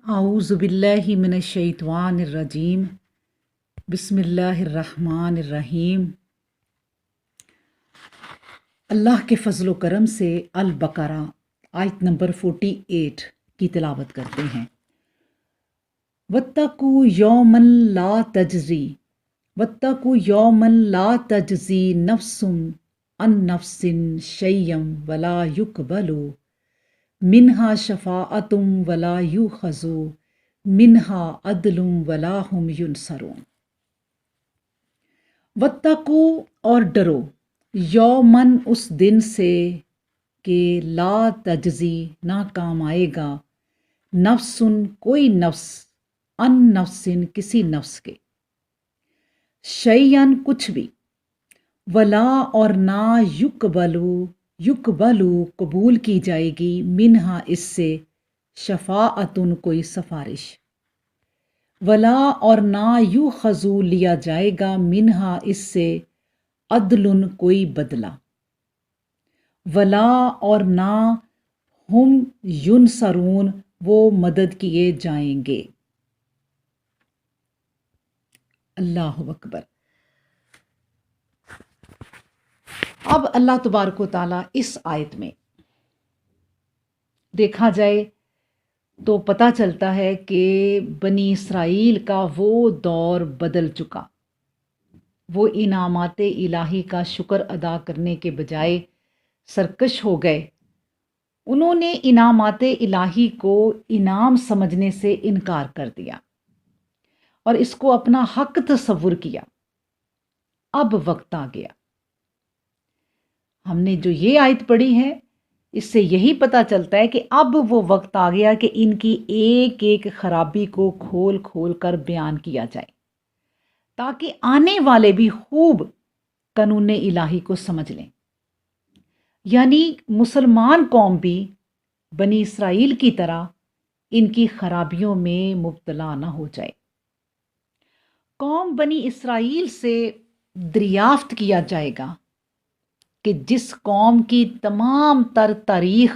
اعوذ باللہ من الشیطان الرجیم بسم اللہ الرحمن الرحیم۔ اللہ کے فضل و کرم سے البقرہ آیت نمبر 48 کی تلاوت کرتے ہیں۔ وَاتَّقُوا يَوْمًا لَا تَجْزِي وَاتَّقُوا يَوْمًا لَا تَجْزِي نَفْسٌ عَن نَفْسٍ شَيْئًا وَلَا يُقْبَلُ منها شفاعة ولا یؤخذ منها عدل ولا هم ینصرون۔ واتقوا اور ڈرو، یومن اس دن سے کہ لا تجزی نہ کام آئے گا، نفسن کوئی نفس، ان نفسن کسی نفس کے، شیئن کچھ بھی، ولا اور نہ یقبلو قبول کی جائے گی، منہا اس سے، شفاعتن کوئی سفارش، ولا اور نہ یؤخذ لیا جائے گا، منہا اس سے، عدل کوئی بدلہ، ولا اور نہ ہم ینصرون وہ مدد کیے جائیں گے۔ اللہ اکبر۔ اب اللہ تبارک و تعالیٰ اس آیت میں دیکھا جائے تو پتہ چلتا ہے کہ بنی اسرائیل کا وہ دور بدل چکا۔ وہ انعامات الہی کا شکر ادا کرنے کے بجائے سرکش ہو گئے۔ انہوں نے انعامات الہی کو انعام سمجھنے سے انکار کر دیا اور اس کو اپنا حق تصور کیا۔ اب وقت آ گیا۔ ہم نے جو یہ آیت پڑھی ہے اس سے یہی پتہ چلتا ہے کہ اب وہ وقت آ گیا کہ ان کی ایک ایک خرابی کو کھول کھول کر بیان کیا جائے، تاکہ آنے والے بھی خوب قانون الہی کو سمجھ لیں، یعنی مسلمان قوم بھی بنی اسرائیل کی طرح ان کی خرابیوں میں مبتلا نہ ہو جائے۔ قوم بنی اسرائیل سے دریافت کیا جائے گا کہ جس قوم کی تمام تر تاریخ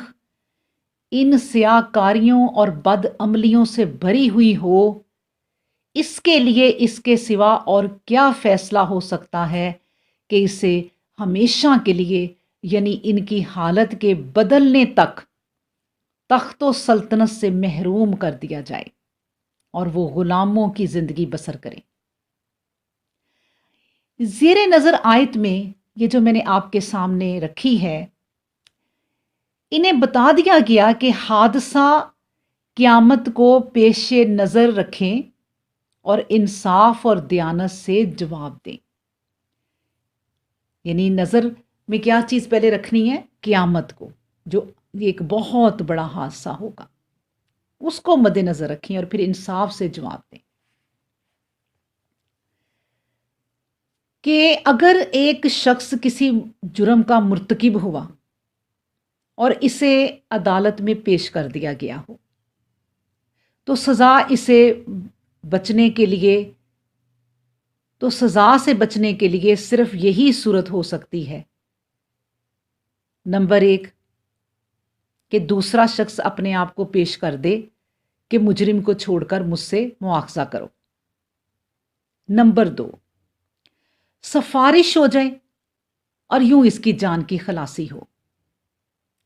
ان سیاہ کاریوں اور بد عملیوں سے بھری ہوئی ہو، اس کے لیے اس کے سوا اور کیا فیصلہ ہو سکتا ہے کہ اسے ہمیشہ کے لیے، یعنی ان کی حالت کے بدلنے تک، تخت و سلطنت سے محروم کر دیا جائے اور وہ غلاموں کی زندگی بسر کریں۔ زیر نظر آیت میں یہ جو میں نے آپ کے سامنے رکھی ہے، انہیں بتا دیا گیا کہ حادثہ قیامت کو پیش نظر رکھیں اور انصاف اور دیانت سے جواب دیں۔ یعنی نظر میں کیا چیز پہلے رکھنی ہے؟ قیامت کو، جو ایک بہت بڑا حادثہ ہوگا، اس کو مد نظر رکھیں اور پھر انصاف سے جواب دیں کہ اگر ایک شخص کسی جرم کا مرتکب ہوا اور اسے عدالت میں پیش کر دیا گیا ہو تو سزا سے بچنے کے لیے صرف یہی صورت ہو سکتی ہے، نمبر 1 کہ دوسرا شخص اپنے آپ کو پیش کر دے کہ مجرم کو چھوڑ کر مجھ سے مواخذہ کرو، نمبر 2 سفارش ہو جائے اور یوں اس کی جان کی خلاصی ہو،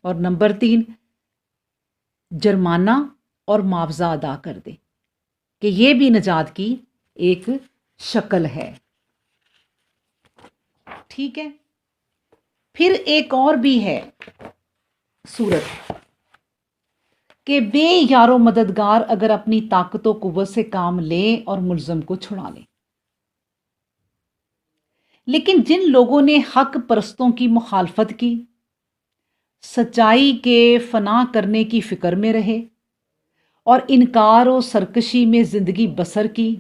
اور نمبر 3 جرمانہ اور معاوضہ ادا کر دے کہ یہ بھی نجات کی ایک شکل ہے۔ ٹھیک ہے، پھر ایک اور بھی ہے صورت کہ بے یار و مددگار اگر اپنی طاقت و قوت سے کام لیں اور ملزم کو چھڑا لیں، لیکن جن لوگوں نے حق پرستوں کی مخالفت کی، سچائی کے فنا کرنے کی فکر میں رہے اور انکار و سرکشی میں زندگی بسر کی،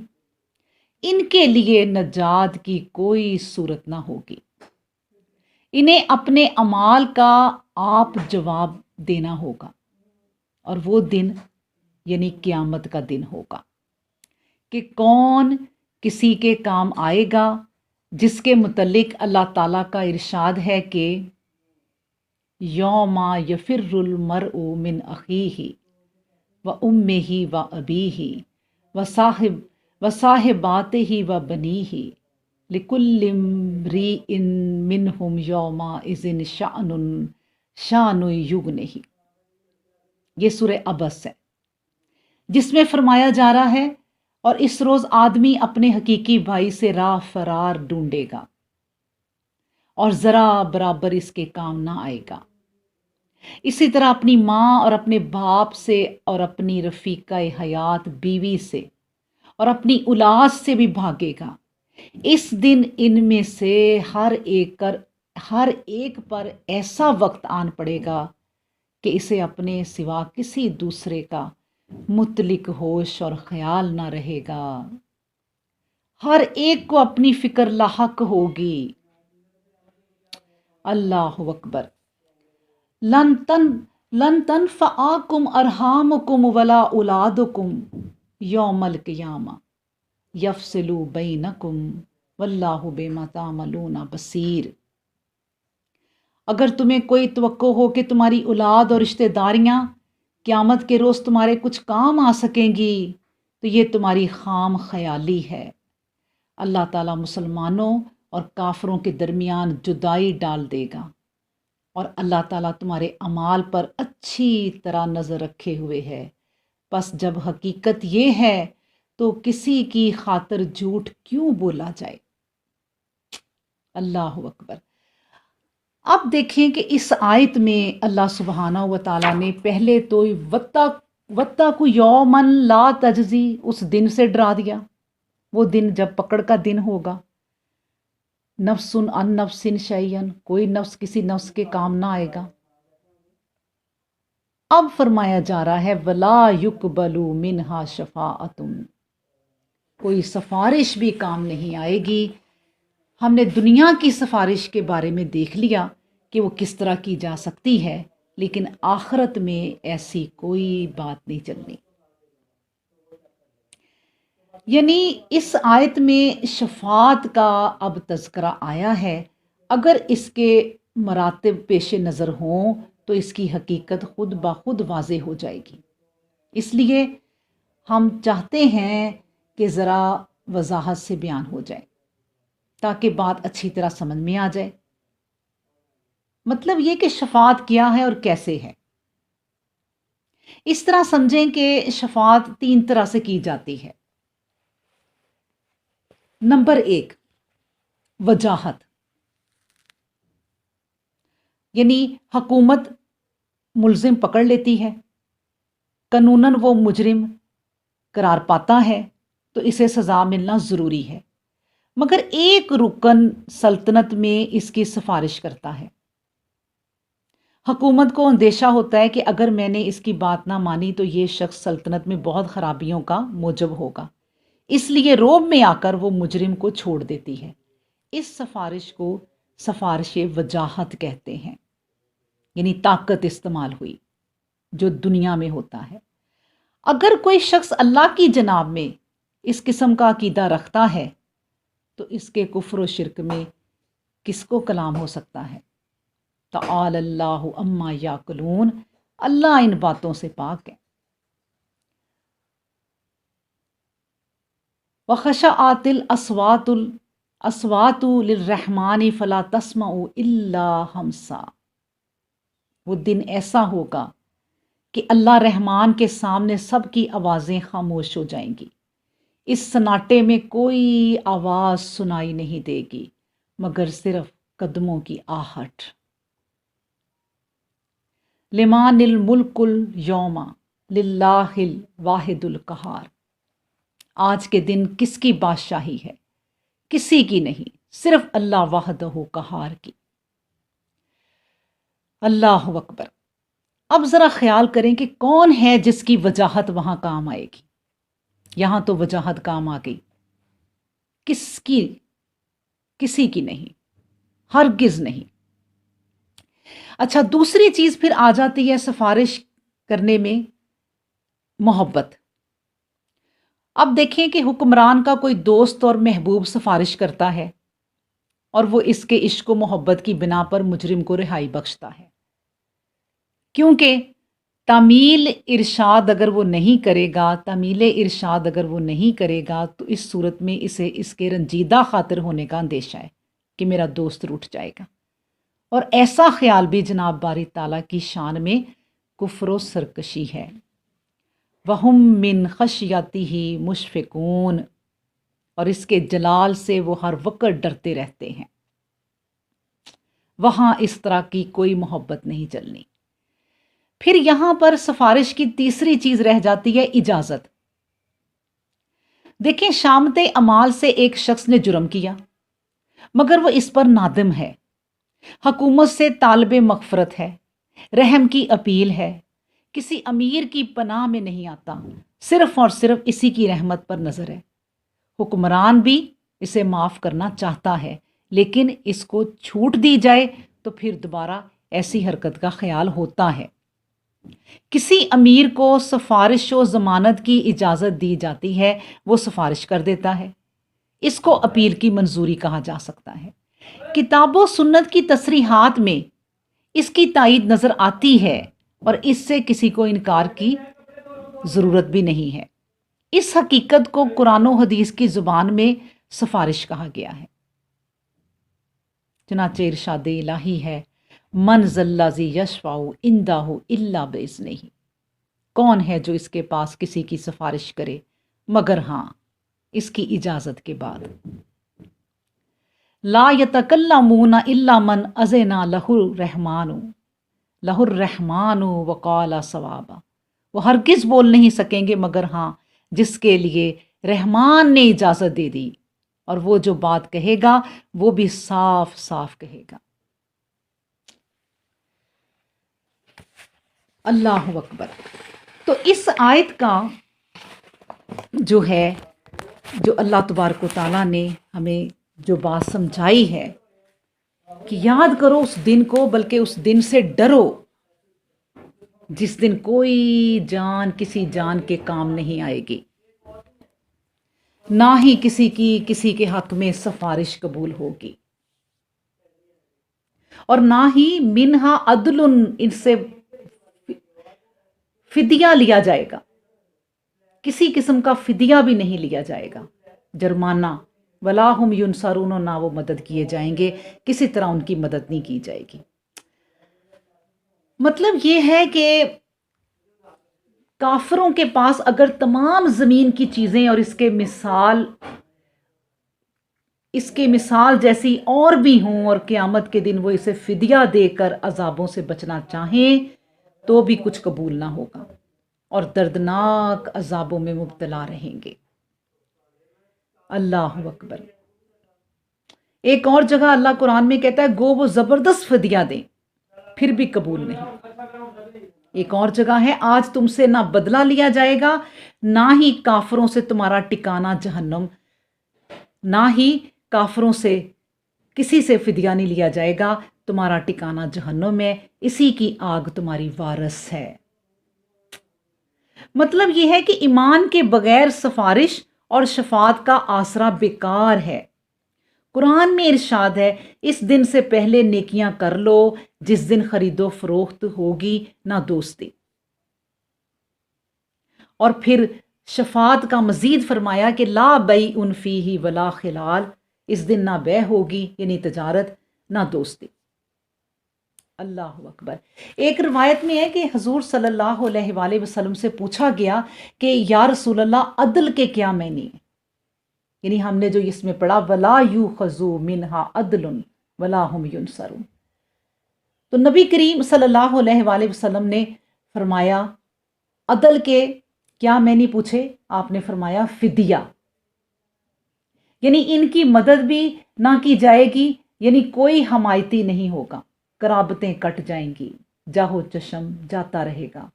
ان کے لیے نجات کی کوئی صورت نہ ہوگی۔ انہیں اپنے اعمال کا آپ جواب دینا ہوگا، اور وہ دن یعنی قیامت کا دن ہوگا کہ کون کسی کے کام آئے گا، جس کے متعلق اللہ تعالیٰ کا ارشاد ہے کہ یوم یفر المرء من اخیہ و امہ و ابیہ و صاحباتہ و بنیہ لکل امریء منہم یومئذ شأن یغنہ۔ یہ سورہ عبس ہے، جس میں فرمایا جا رہا ہے اور اس روز آدمی اپنے حقیقی بھائی سے راہ فرار ڈھونڈے گا اور ذرا برابر اس کے کام نہ آئے گا۔ اسی طرح اپنی ماں اور اپنے باپ سے اور اپنی رفیقہ حیات بیوی سے اور اپنی اولاد سے بھی بھاگے گا۔ اس دن ان میں سے ہر ایک پر ایسا وقت آن پڑے گا کہ اسے اپنے سوا کسی دوسرے کا متعلق ہوش اور خیال نہ رہے گا۔ ہر ایک کو اپنی فکر لاحق ہوگی۔ اللہ اکبر۔ لن تنفعکم ارحامکم ولا اولادکم یوم القیامہ یفصل بینکم واللہ بما تعملون بصیر۔ اگر تمہیں کوئی توقع ہو کہ تمہاری اولاد اور رشتہ داریاں قیامت کے روز تمہارے کچھ کام آ سکیں گی تو یہ تمہاری خام خیالی ہے۔ اللہ تعالیٰ مسلمانوں اور کافروں کے درمیان جدائی ڈال دے گا، اور اللہ تعالیٰ تمہارے اعمال پر اچھی طرح نظر رکھے ہوئے ہے۔ پس جب حقیقت یہ ہے تو کسی کی خاطر جھوٹ کیوں بولا جائے؟ اللہ اکبر۔ اب دیکھیں کہ اس آیت میں اللہ سبحانہ و تعالیٰ نے پہلے تو وَاتَّقُوا یومًا لا تجزی، اس دن سے ڈرا دیا، وہ دن جب پکڑ کا دن ہوگا۔ نفس عن نفس شیئا، کوئی نفس کسی نفس کے کام نہ آئے گا۔ اب فرمایا جا رہا ہے وَلَا يُقْبَلُ مِنْهَا شَفَاعَةٌ، کوئی سفارش بھی کام نہیں آئے گی۔ ہم نے دنیا کی سفارش کے بارے میں دیکھ لیا کہ وہ کس طرح کی جا سکتی ہے، لیکن آخرت میں ایسی کوئی بات نہیں چلنی۔ یعنی اس آیت میں شفاعت کا اب تذکرہ آیا ہے۔ اگر اس کے مراتب پیش نظر ہوں تو اس کی حقیقت خود بخود واضح ہو جائے گی۔ اس لیے ہم چاہتے ہیں کہ ذرا وضاحت سے بیان ہو جائے تاکہ بات اچھی طرح سمجھ میں آ جائے۔ مطلب یہ کہ شفاعت کیا ہے اور کیسے ہے۔ اس طرح سمجھیں کہ شفاعت 3 طرح سے کی جاتی ہے۔ نمبر 1، وجاہت، یعنی حکومت ملزم پکڑ لیتی ہے، قانوناً وہ مجرم قرار پاتا ہے تو اسے سزا ملنا ضروری ہے، مگر ایک رکن سلطنت میں اس کی سفارش کرتا ہے۔ حکومت کو اندیشہ ہوتا ہے کہ اگر میں نے اس کی بات نہ مانی تو یہ شخص سلطنت میں بہت خرابیوں کا موجب ہوگا، اس لیے روب میں آ کر وہ مجرم کو چھوڑ دیتی ہے۔ اس سفارش کو سفارش وجاہت کہتے ہیں، یعنی طاقت استعمال ہوئی جو دنیا میں ہوتا ہے۔ اگر کوئی شخص اللہ کی جناب میں اس قسم کا عقیدہ رکھتا ہے تو اس کے کفر و شرک میں کس کو کلام ہو سکتا ہے؟ تعالی اللہ عما یعقلون، اللہ ان باتوں سے پاک ہے۔ وخشعت الاصوات للرحمن فلا تسمع الا ہمسا، وہ دن ایسا ہوگا کہ اللہ رحمان کے سامنے سب کی آوازیں خاموش ہو جائیں گی، اس سناٹے میں کوئی آواز سنائی نہیں دے گی مگر صرف قدموں کی آہٹ۔ لمن الملک اليوم للہ الواحد القہار، آج کے دن کس کی بادشاہی ہے؟ کسی کی نہیں، صرف اللہ وحدہ قہار کی۔ اللہ اکبر۔ اب ذرا خیال کریں کہ کون ہے جس کی وجاہت وہاں کام آئے گی؟ یہاں تو وجاہت کام آ گئی، کسی کی نہیں، ہرگز نہیں۔ اچھا، دوسری چیز پھر آ جاتی ہے سفارش کرنے میں محبت۔ اب دیکھیں کہ حکمران کا کوئی دوست اور محبوب سفارش کرتا ہے اور وہ اس کے عشق و محبت کی بنا پر مجرم کو رہائی بخشتا ہے، کیونکہ تعمیل ارشاد اگر وہ نہیں کرے گا، تعمیل ارشاد اگر وہ نہیں کرے گا تو اس صورت میں اسے اس کے رنجیدہ خاطر ہونے کا اندیشہ ہے کہ میرا دوست روٹھ جائے گا، اور ایسا خیال بھی جناب باری تعالیٰ کی شان میں کفر و سرکشی ہے۔ وَهُم مِّن خَشْيَتِهِ مُشْفِقُونَ، اور اس کے جلال سے وہ ہر وقت ڈرتے رہتے ہیں۔ وہاں اس طرح کی کوئی محبت نہیں چلنی۔ پھر یہاں پر سفارش کی تیسری چیز رہ جاتی ہے اجازت۔ دیکھیں، شامت اعمال سے ایک شخص نے جرم کیا مگر وہ اس پر نادم ہے، حکومت سے طالب مغفرت ہے، رحم کی اپیل ہے، کسی امیر کی پناہ میں نہیں آتا، صرف اور صرف اسی کی رحمت پر نظر ہے۔ حکمران بھی اسے معاف کرنا چاہتا ہے، لیکن اس کو چھوٹ دی جائے تو پھر دوبارہ ایسی حرکت کا خیال ہوتا ہے۔ کسی امیر کو سفارش و ضمانت کی اجازت دی جاتی ہے، وہ سفارش کر دیتا ہے، اس کو اپیل کی منظوری کہا جا سکتا ہے۔ کتاب و سنت کی تصریحات میں اس کی تائید نظر آتی ہے اور اس سے کسی کو انکار کی ضرورت بھی نہیں ہے۔ اس حقیقت کو قرآن و حدیث کی زبان میں سفارش کہا گیا ہے۔ چنانچہ ارشاد الہی ہے، من ذی یشفع عندہ الا باذنہ، کون ہے جو اس کے پاس کسی کی سفارش کرے مگر ہاں اس کی اجازت کے بعد۔ لا یتکلمون الا من اذن لہ الرحمن وقال صوابا، وہ ہرگز بول نہیں سکیں گے مگر ہاں جس کے لیے رحمان نے اجازت دے دی، اور وہ جو بات کہے گا وہ بھی صاف صاف کہے گا۔ اللہ اکبر۔ تو اس آیت کا جو ہے، جو اللہ تبارک و تعالیٰ نے ہمیں جو بات سمجھائی ہے کہ یاد کرو اس دن کو، بلکہ اس دن سے ڈرو جس دن کوئی جان کسی جان کے کام نہیں آئے گی، نہ ہی کسی کے حق میں سفارش قبول ہوگی، اور نہ ہی منہا عدل، ان سے فدیہ لیا جائے گا، کسی قسم کا فدیہ بھی نہیں لیا جائے گا، جرمانہ، ولا ہم ینصرون، نہ وہ مدد کیے جائیں گے، کسی طرح ان کی مدد نہیں کی جائے گی۔ مطلب یہ ہے کہ کافروں کے پاس اگر تمام زمین کی چیزیں اور اس کے مثال جیسی اور بھی ہوں، اور قیامت کے دن وہ اسے فدیہ دے کر عذابوں سے بچنا چاہیں تو بھی کچھ قبول نہ ہوگا، اور دردناک عذابوں میں مبتلا رہیں گے۔ اللہ اکبر۔ ایک اور جگہ اللہ قرآن میں کہتا ہے گو وہ زبردست فدیہ دیں پھر بھی قبول نہیں۔ ایک اور جگہ ہے آج تم سے نہ بدلہ لیا جائے گا، نہ ہی کافروں سے تمہارا ٹھکانہ جہنم، نہ ہی کافروں سے کسی سے فدیہ نہیں لیا جائے گا، تمہارا ٹھکانہ جہنم ہے، اسی کی آگ تمہاری وارث ہے۔ مطلب یہ ہے کہ ایمان کے بغیر سفارش اور شفاعت کا آسرا بیکار ہے۔ قرآن میں ارشاد ہے، اس دن سے پہلے نیکیاں کر لو جس دن خرید و فروخت ہوگی نہ دوستی۔ اور پھر شفاعت کا مزید فرمایا کہ لا بیع فیہ ولا خلال، اس دن نہ بیع ہوگی یعنی تجارت، نہ دوستی۔ اللہ اکبر۔ ایک روایت میں ہے کہ حضور صلی اللہ علیہ وآلہ وسلم سے پوچھا گیا کہ یا رسول اللہ عدل کے کیا معنی ہیں، یعنی ہم نے جو اس میں پڑھا ولا یؤخذ منہا عدل ولا هم ینصرون، تو نبی کریم صلی اللہ علیہ وآلہ وسلم نے فرمایا عدل کے کیا معنی پوچھے، آپ نے فرمایا فدیہ، یعنی ان کی مدد بھی نہ کی جائے گی، یعنی کوئی حمایتی نہیں ہوگا، قرابتیں کٹ جائیں گی، جاہو چشم جاتا رہے گا،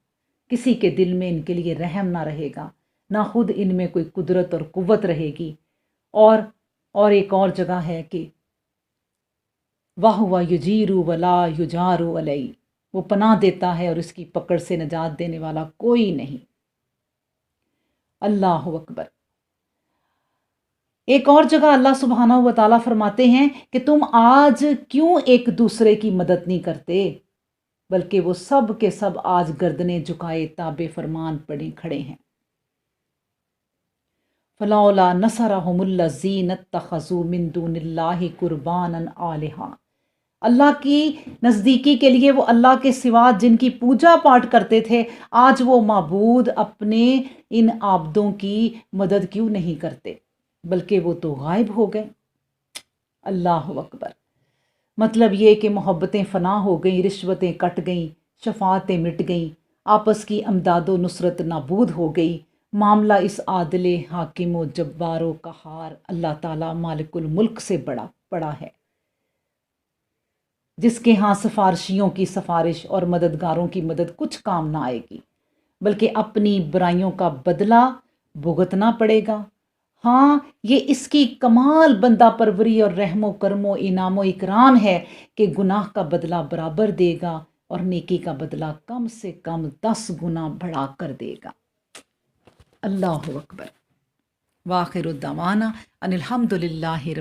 کسی کے دل میں ان کے لیے رحم نہ رہے گا، نہ خود ان میں کوئی قدرت اور قوت رہے گی۔ اور ایک اور جگہ ہے کہ وَهُوَ يُجِيرُ وَلَا يُجَارُ عَلَيْهِ، وہ پناہ دیتا ہے اور اس کی پکڑ سے نجات دینے والا کوئی نہیں۔ اللہ اکبر۔ ایک اور جگہ اللہ سبحانہ و تعالیٰ فرماتے ہیں کہ تم آج کیوں ایک دوسرے کی مدد نہیں کرتے، بلکہ وہ سب کے سب آج گردنیں جھکائے تابع فرمان پڑے کھڑے ہیں۔ فلولا نصرہم الذین اتخذوا من دون اللہ قربانا آلہا، اللہ کی نزدیکی کے لیے وہ اللہ کے سوا جن کی پوجا پاٹ کرتے تھے، آج وہ معبود اپنے ان عابدوں کی مدد کیوں نہیں کرتے، بلکہ وہ تو غائب ہو گئے۔ اللہ اکبر۔ مطلب یہ کہ محبتیں فنا ہو گئیں، رشوتیں کٹ گئیں، شفاعتیں مٹ گئیں، آپس کی امداد و نصرت نابود ہو گئی۔ معاملہ اس عادل حاکم و جبار و قہار اللہ تعالیٰ مالک الملک سے بڑا ہے، جس کے ہاں سفارشیوں کی سفارش اور مددگاروں کی مدد کچھ کام نہ آئے گی، بلکہ اپنی برائیوں کا بدلہ بھگتنا پڑے گا۔ ہاں، یہ اس کی کمال بندہ پروری اور رحم و کرم و انعام و اکرام ہے کہ گناہ کا بدلہ برابر دے گا اور نیکی کا بدلہ کم سے کم 10 گنا بڑھا کر دے گا۔ اللہ اکبر۔ وآخر الدعوانا ان الحمد للہ